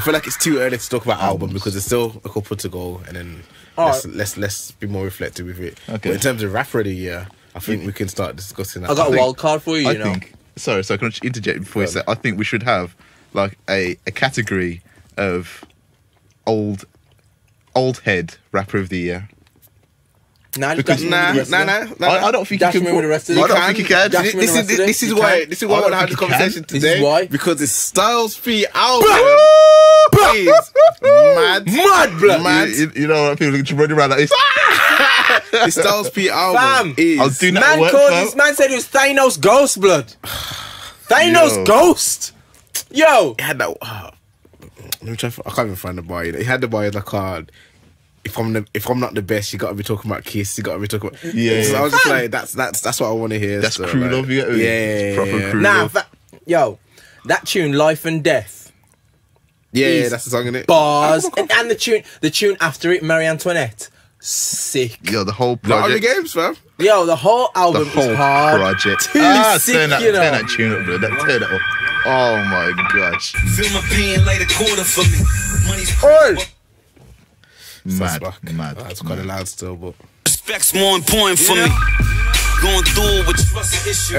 feel like it's too early to talk about album because there's still a couple to go, and then let's be more reflective with it. Okay. But in terms of rapper of the year, I think we can start discussing that. I got a wild card for you. I think. Sorry, so I can interject before you say. I think we should have like a category of old head rapper of the year. Nah, I don't think you can. With the rest of I don't think you can. This is why I want to have this conversation today. This is why, because it's Styles P album is mad. You know what? People running around like this. The Styles P album is. I'll do that work, this man said it was Thanos Ghost, blood. Thanos Ghost. Yo, he had that. Let me try. I can't even find the bar. He had the bar like hard. If I'm not the best, you got to be talking about Kiss. You got to be talking about So I was just like, that's what I want to hear. That's crew love. Yeah, proper crew love. Yo, that tune, Life and Death. Yeah, that's the song in it. Bars and the tune after it, Marie Antoinette. Sick. Yo, the whole project. The games, fam. Yo, the whole album is hard. Project. Sick, turn that tune up, bro. Turn that up. Oh my gosh. Feel my pain like a quarter for me. Money's Mad. That's quite loud still, but respect's more important for me. Going through with trust issues.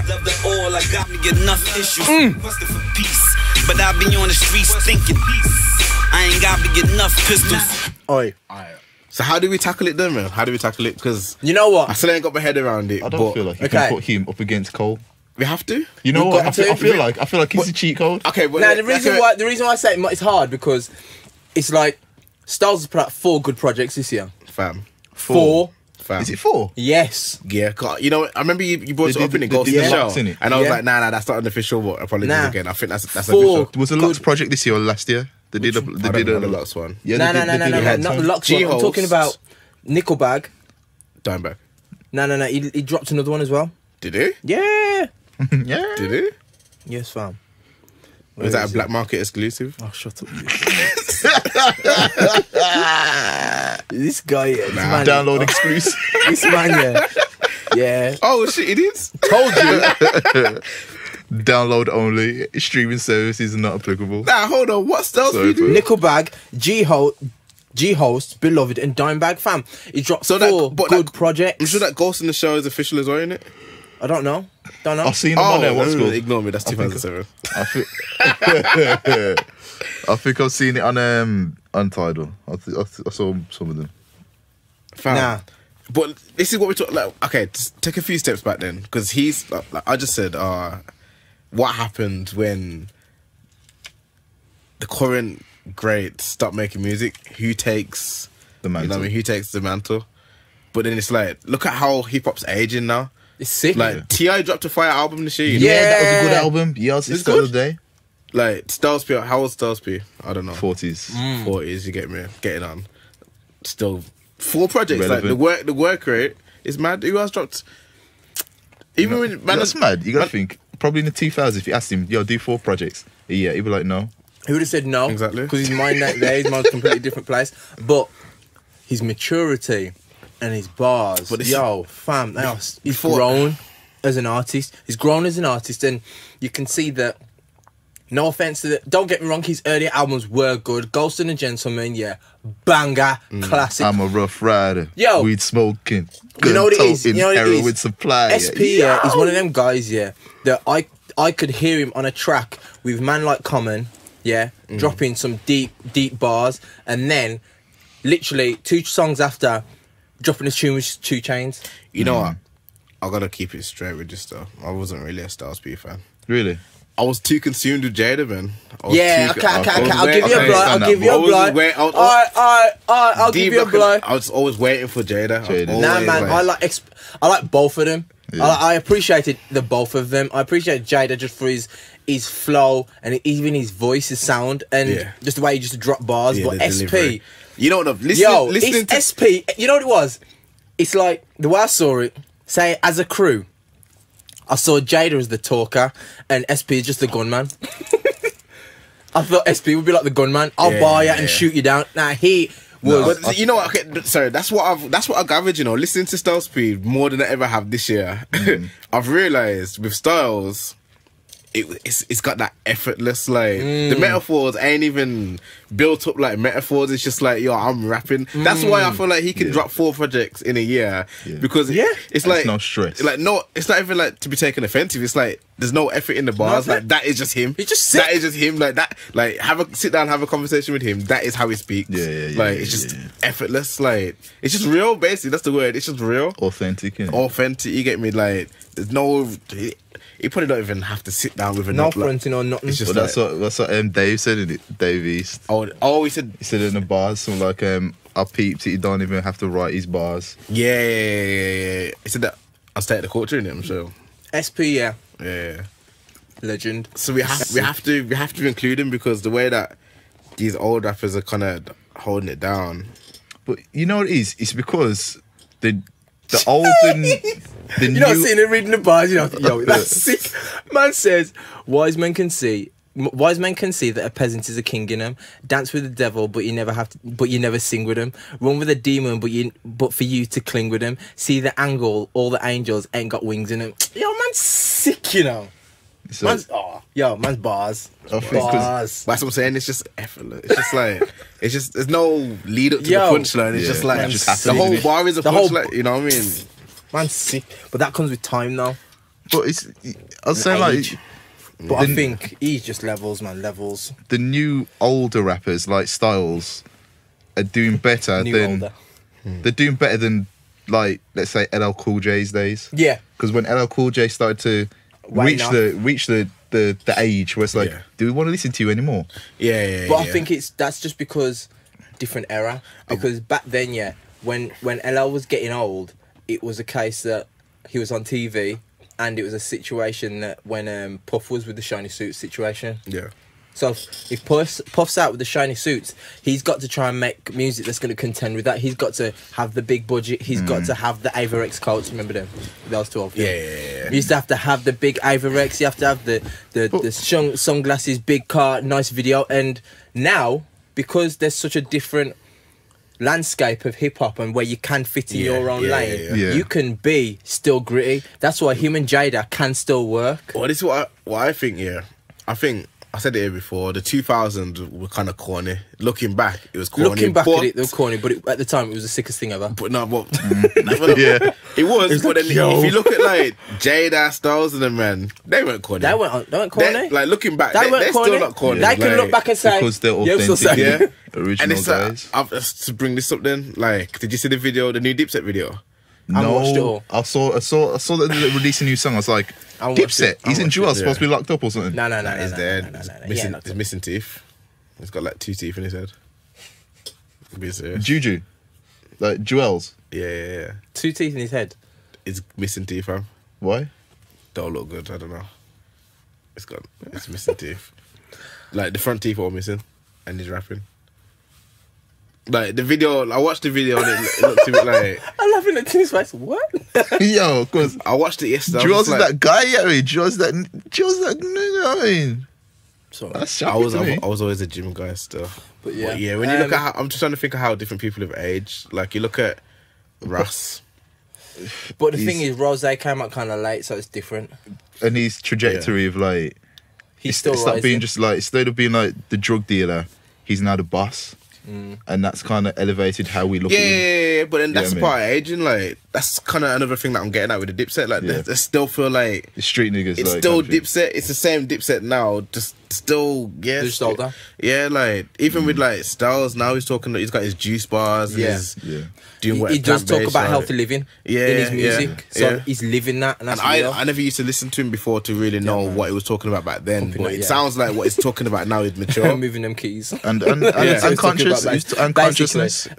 Love the all, I got me enough issues. Busted for peace, but I be on the streets thinking I ain't got me enough pistols. Oi. So how do we tackle it then, man? How do we tackle it? Because you know what, I still ain't got my head around it. I don't feel like you can put him up against Cole. We have to. You know what? I feel like he's a cheat code. Okay, but the reason why I say it's hard because it's like Styles has put out 4 good projects this year. Fam. 4. Fam. Is it 4? Yes. Yeah, you know, I remember you brought it up in it, Ghost in the Shell, and I was like, nah, that's not an official. But apologies again. I think that's 4 official. Was the Lux project this year or last year? They did the Lux one. Yeah, no, not the Lux one. I'm talking about Nickelback. Dimebag. No. He dropped another one as well. Did he? Yeah. Yeah. Did he? Yes, fam. Was that a black market exclusive? Oh, shut up. This guy, download exclusive. This man, yeah. Oh shit, it is. Told you. Download only. Streaming services not applicable. Nah, hold on. What Styles P do? Nickelback, G-Host, Beloved, and Dimebag, fam. He dropped 4 good projects. I'm sure that Ghost in the Shell is official as well, isn't it? I don't know. I've seen him on there. What's good? Ignore me. That's 2007. I think I've seen it on Tidal. I saw some of them. Nah. But this is what we talk like. Okay, take a few steps back then, because he's like I just said. What happened when the current greats stop making music? Who takes the mantle? You know what I mean? Who takes the mantle? But then it's like, look at how hip hop's aging now. It's sick. Like T.I. dropped a fire album this year. Yeah, that was a good album. Yeah, it's the other day. Like Styles P, how old Styles P? I don't know. 40s. 40s. You get me? Getting on. Still 4 projects. Relevant. Like the work rate is mad. Who else dropped? Even when that's mad. You gotta think. Probably in the 2000s, if you asked him, yo, do 4 projects a year, he'd be like, no. He would have said no. Exactly. Because his mind ain't there. His mind's a completely different place. But his maturity and his bars, fam, he's grown as an artist. He's grown as an artist, and you can see that. No offense to that. Don't get me wrong. His earlier albums were good. Ghost and a Gentleman, banger, classic. I'm a rough rider. Yo, weed smoking. You know what it is. Heroin supply. SP, is one of them guys, that I could hear him on a track with Man Like Common, dropping some deep bars, and then literally 2 songs after dropping a tune with 2 Chainz. You know what? I gotta keep it straight with this though. I wasn't really a Styles P fan. Really? I was too consumed with Jada, man. I'll give you a blow. I'll give you a blow. I'll give you a blow. I was always waiting for Jada. Nah, man, I like both of them. Yeah. I appreciated the both of them. I appreciate Jada just for his flow and even his voice, his sound, and just the way he just drop bars. But SP, delivery. You know what? Listening to SP. You know what it was? It's like the way I saw it. Say as a crew. I saw Jada as the talker and SP is just the gunman. I thought SP would be like the gunman. I'll buy you and shoot you down. Nah, he was. But you know what? Okay, sorry, that's what I gathered. You know, listening to Styles P more than I ever have this year. I've realised with Styles, it's got that effortless, like the metaphors ain't even built up like metaphors. It's just like, yo, I'm rapping. That's why I feel like he can drop 4 projects in a year because it's like no stress. Like it's not even like to be taken offensive. It's like there's no effort in the bars. Like that is just him. He's just sick. That is just him. Like that. Like sit down, have a conversation with him. That is how he speaks. Like it's just effortless. Like it's just real. Basically, that's the word. It's just real. Authentic. Authentic. You get me? Like there's no. You probably don't even have to sit down with a no fronting or nothing. It's just that's what Dave said in it. Dave East. He said in the bars, so like I peeped it. You don't even have to write his bars. Yeah. He said that I'll stay at the culture in it. I'm sure. SP, yeah. Legend. So we have to include him because the way that these old rappers are kind of holding it down. But you know what it is? It's because the old and the new... You're not sitting there reading the bars, you know, yo, that's sick. Man says, wise men can see that a peasant is a king in him. Dance with the devil, but you never sing with him. Run with a demon, but for you to cling with him. See the angle, all the angels ain't got wings in him. Yo, man's sick, you know. So, man's bars. That's what I'm saying. It's just effortless. It's just like there's no lead up to the punchline. It's just like the whole bar is a punchline. You know what I mean? Man's sick, but that comes with time now. But I'd say like. But I think he's just levels, man. Levels. The new older rappers like Styles are doing better they're doing better than like let's say LL Cool J's days. Yeah. Because when LL Cool J started to reach the age where it's like, do we want to listen to you anymore? Yeah. But I think that's just because different era. Because back then, when LL was getting old, it was a case that he was on TV. And it was a situation that when Puff was with the shiny suits situation. Yeah. So if Puff's out with the shiny suits, he's got to try and make music that's going to contend with that. He's got to have the big budget. He's got to have the Averex coats. Remember them? Those two of them. Yeah. You used to have the big Averex. You have to have the sunglasses, big car, nice video. And now, because there's such a different landscape of hip-hop and where you can fit in your own lane, you can be still gritty. That's why him and Jada can still work. Well, this is what I think. I think I said it here before. The 2000s were kind of corny. Looking back, it was corny. Looking back at it was corny, but at the time it was the sickest thing ever. But no, it was. But then if you look at like Jada, Styles, and them, man, they weren't corny. They weren't corny. Like looking back, they're still not corny. They can look back and say because they're authentic. Original and it's guys. To bring this up then, like, did you see the new Dipset video? No, I watched it all. I saw that they released a new song. I was like, Dipset, isn't Joel supposed to be locked up or something? No. He's dead. He's missing teeth. He's got like 2 teeth in his head. Be serious. Juju, like Joel's. Yeah. 2 teeth in his head. It's missing teeth, fam. Why? Don't look good. I don't know. It's missing teeth. Like the front teeth are all missing, and he's rapping. Like the video, I watched the video and it looked a bit like. I'm laughing at Tim's face. What? Yo, because I watched it yesterday. Joel's like, that guy, I mean, Joel's that nigga, I mean. So that's I was always a gym guy still. But yeah, when you look at I'm just trying to think of how different people have aged. Like you look at Russ. But the thing is, Rose came out kind of late, so it's different. And his trajectory of like, he's still rising. Being just like, instead of being like the drug dealer, he's now the boss. And that's kind of elevated how we look at him. Yeah, but then that's part of aging. Like that's kind of another thing that I'm getting at with the Dipset. Like they still feel like the street niggas. It's like, still Dipset. It's the same Dipset now. Just still, just older. Yeah, like even with like Styles now, he's talking. He's got his juice bars. He's doing he does talk about healthy living. In his music, so he's living that. And I never used to listen to him before to really know what he was talking about back then. But it sounds like what he's talking about now is mature. Moving them keys and consciousness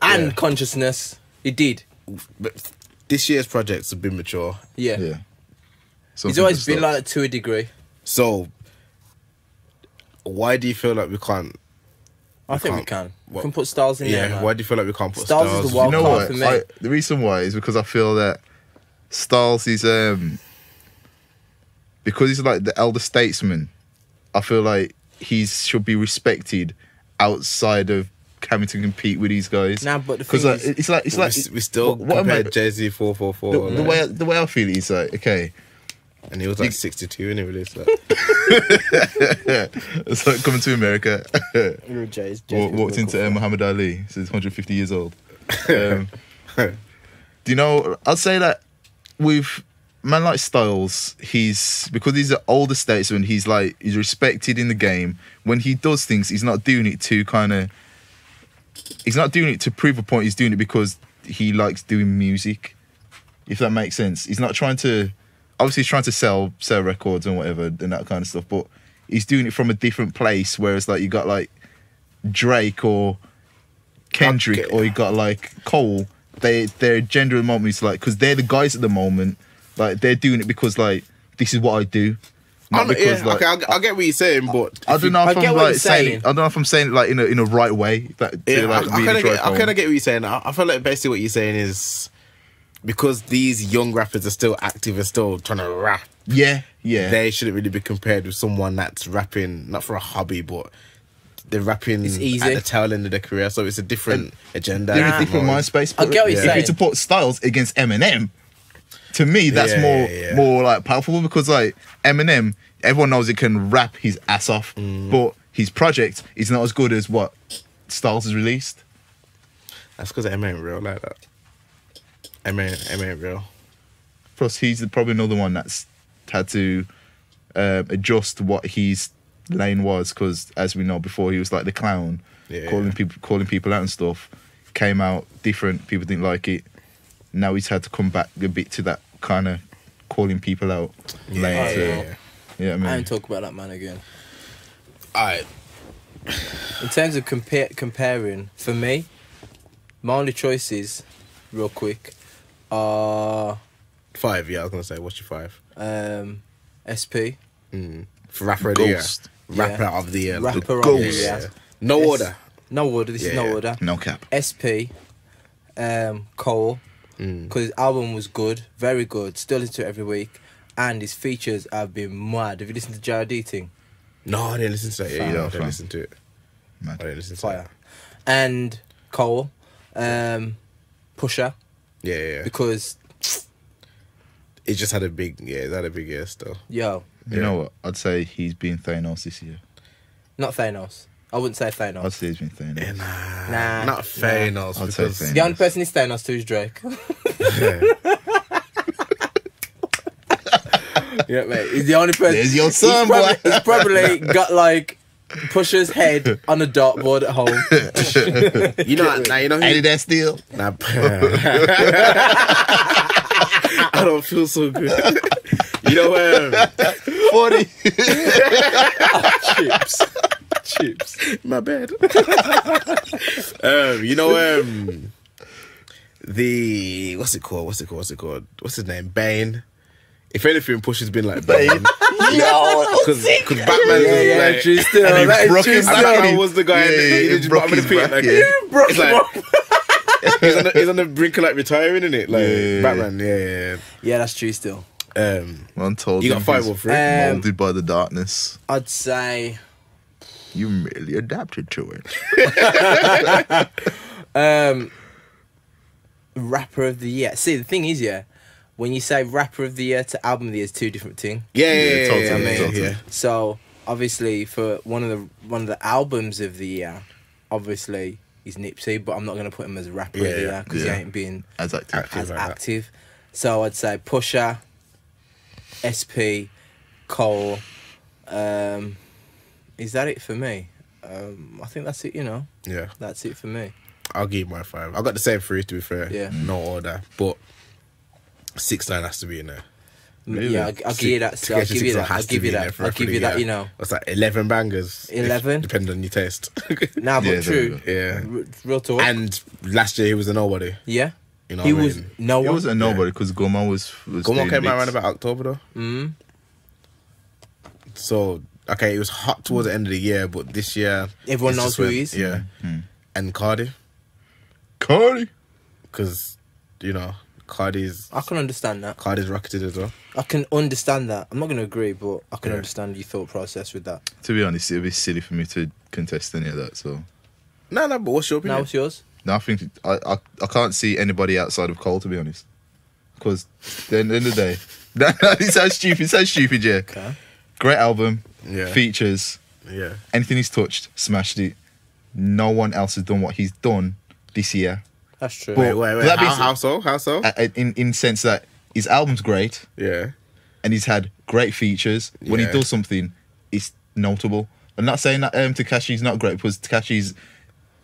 and consciousness. He did. But this year's projects have been mature. Yeah. He's always been like that to a degree. So, why do you feel like we can't? I think we can. We can put Styles in there. Yeah. Why do you feel like we can't put Styles? Styles is the wild card for me. The reason why is because I feel that Styles is because he's like the elder statesman. I feel like he should be respected outside of having to compete with these guys. Nah, but the thing is, it's like we still compare Jay-Z 444. The way I feel it is like, okay, And he was like 62 when he released that. It's like coming to America. Jay's Walked into Muhammad Ali. So he's 150 years old. Do you know? I'd say that with man like Styles, because he's an older statesman. He's respected in the game. When he does things, he's not doing it to he's not doing it to prove a point. He's doing it because he likes doing music. If that makes sense, he's not trying to. Obviously, he's trying to sell records and whatever and that kind of stuff. But he's doing it from a different place. Whereas, like, you got like Drake or Kendrick, or you got like Cole. Their gender at the moment is like, because they're the guys at the moment. Like, they're doing it because like this is what I do. Not because, like, okay, I get what you're saying, but I don't know if I'm like saying. I don't know if I'm saying it like in a right way. I kind of get what you're saying. I feel like basically what you're saying is, because these young rappers are still active and still trying to rap. Yeah. They shouldn't really be compared with someone that's rapping not for a hobby, but they're rapping it's easy. at the tail end of their career. So it's a different agenda. They're in a different mind space. I get what you're saying. If you to put Styles against Eminem, to me that's more like powerful, because like Eminem, everyone knows he can rap his ass off, but his project is not as good as what Styles has released. That's because Eminem ain't real like that. Eminem ain't real. Plus, he's probably another one that's had to adjust what his lane was, because as we know, before he was like the clown, calling people out and stuff. Came out different. People didn't like it. Now he's had to come back a bit to that kind of calling people out lane. Yeah, I mean, I ain't talk about that man again. Alright. In terms of comparing, for me, my only choices, real quick, are 5. Yeah, I was gonna say, what's your 5? SP. For rapper of the year. Ghost. Rapper of the year. Rapper of Ghost. the year. No order. No order. This is no order. no cap. SP. Cole. Because his album was good, very good. Still listen to it every week, and his features have been mad. Have you listened to JRD thing? No, I didn't listen to that. Yeah, I didn't listen to it. Mad. I didn't listen to Fire. it. And Cole, Pusher. Yeah. Because It just had a big, it had a big year still. yo, You know what? I'd say he's been Thanos this year. not Thanos. I wouldn't say I'd Thanos. say he's been Thanos. Nah, Not Thanos. I'd say Because Thanos. The only person he's Thanos to is Drake. Yeah, mate. He's the only person. There's your son, boy. He's probably got like Pusher's head on a dartboard at home. you know, now you know who. Ain't that still? Nah, I don't feel so good. You know, 40. Chips. my bad. You know, the what's it called? What's his name? Bane. If anything, Push has been like Bane. Because Batman, Yeah, true still. And he That is broke true his still. back. Batman was the guy. Yeah, He just broke brought him his to the back, like, yeah. Broke it's him like, he's on the brink of like retiring, isn't it? Like Yeah. Batman, yeah. Yeah, that's true still. Man told You got him 5 he's or 3. molded by the darkness. I'd say You merely adapted to it. rapper of the year. See, the thing is, when you say rapper of the year to album of the year, it's 2 different things. Yeah, totally. yeah. So obviously, for one of the albums of the year, obviously he's Nipsey, but I'm not gonna put him as rapper of the year because he ain't been As active. as like that. active. So I'd say Pusher, SP, Cole. Is that it for me? I think that's it. Yeah. That's it for me. I'll give you my 5. I got the same 3 to be fair. Yeah. No order, but 6ix9ine has to be in there. Really? Yeah, I'll give you that. I'll give you that. I'll give you that. I'll give you that. What's that? 11 bangers. 11? Depending on your taste. Nah, but Yeah, true. Yeah. Real talk. And last year he was a nobody. Yeah. You know He what I was mean? no It one. wasn't nobody because Goma was Gomo doing came out around bits. about October though. So, okay, it was hot towards the end of the year, but this year... Everyone it's knows just who when- he is. Yeah. And Cardi. Cardi. Because, Cardi's I can understand that. rocketed as well. I can understand that. I'm not going to agree, but I can understand your thought process with that. To be honest, it'd be silly for me to contest any of that. So, No, but what's your opinion? Now, what's yours? no, I think I can't see anybody outside of Cole, to be honest. Because at the end of the day, It sounds stupid. It sounds stupid, yeah. Okay. Great album. Yeah. Features. Yeah. Anything he's touched, smashed it. No one else has done what he's done this year. That's true. But- Wait. that being How so? How so? In sense that his album's great Yeah. and he's had great features. When he Yeah. does something, it's notable. I'm not saying that Tekashi's not great because Tekashi's,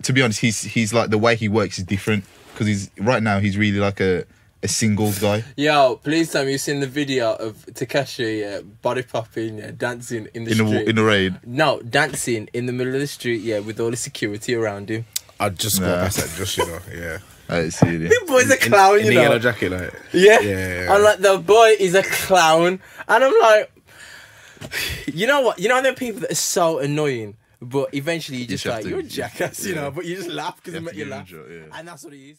to be honest, he's like the way he works is different because he's right now he's really like a singles guy. Yo, please tell me you've seen the video of Tekashi body popping, dancing in the street. In the rain. No, dancing in the middle of the street, with all the security around him. I just got past that, just yeah. I see it. The boy's a clown, In you the know. yellow jacket, like. Yeah. I'm like, the boy is a clown. And I'm like, you know what? You know them people that are so annoying, but eventually you just have like, to- you're a jackass, you yeah. know, but you just laugh because You they have make to you give him laugh. a joke, yeah. And that's what it is.